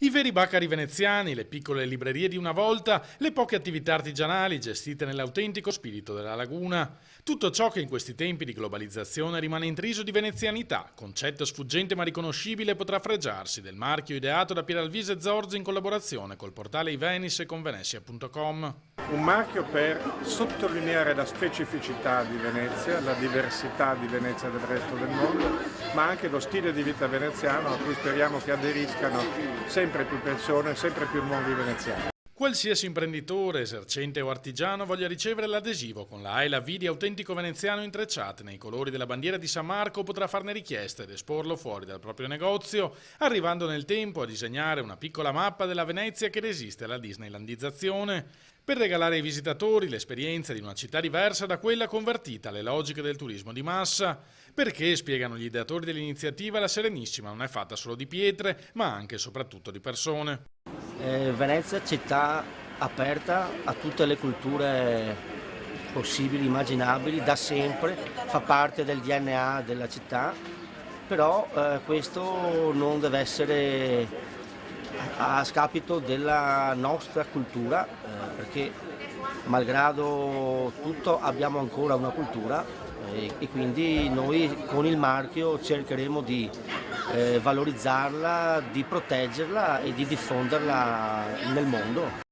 I veri baccari veneziani, le piccole librerie di una volta, le poche attività artigianali gestite nell'autentico spirito della laguna. Tutto ciò che in questi tempi di globalizzazione rimane intriso di venezianità, concetto sfuggente ma riconoscibile, potrà fregiarsi del marchio ideato da Pieralvise Zorzi in collaborazione col portale iVenice e con Venezia.com. Un marchio per sottolineare la specificità di Venezia, la diversità di Venezia dal resto del mondo, ma anche lo stile di vita veneziano a cui speriamo che aderiscano sempre più persone, sempre più nuovi veneziani. Qualsiasi imprenditore, esercente o artigiano voglia ricevere l'adesivo con la A e la V di autentico veneziano intrecciate nei colori della bandiera di San Marco potrà farne richiesta ed esporlo fuori dal proprio negozio, arrivando nel tempo a disegnare una piccola mappa della Venezia che resiste alla disneylandizzazione, per regalare ai visitatori l'esperienza di una città diversa da quella convertita alle logiche del turismo di massa, perché, spiegano gli ideatori dell'iniziativa, la Serenissima non è fatta solo di pietre, ma anche e soprattutto di persone. Venezia, città aperta a tutte le culture possibili, immaginabili, da sempre, fa parte del DNA della città, però questo non deve essere a scapito della nostra cultura, perché malgrado tutto abbiamo ancora una cultura e quindi noi con il marchio cercheremo di valorizzarla, di proteggerla e di diffonderla nel mondo.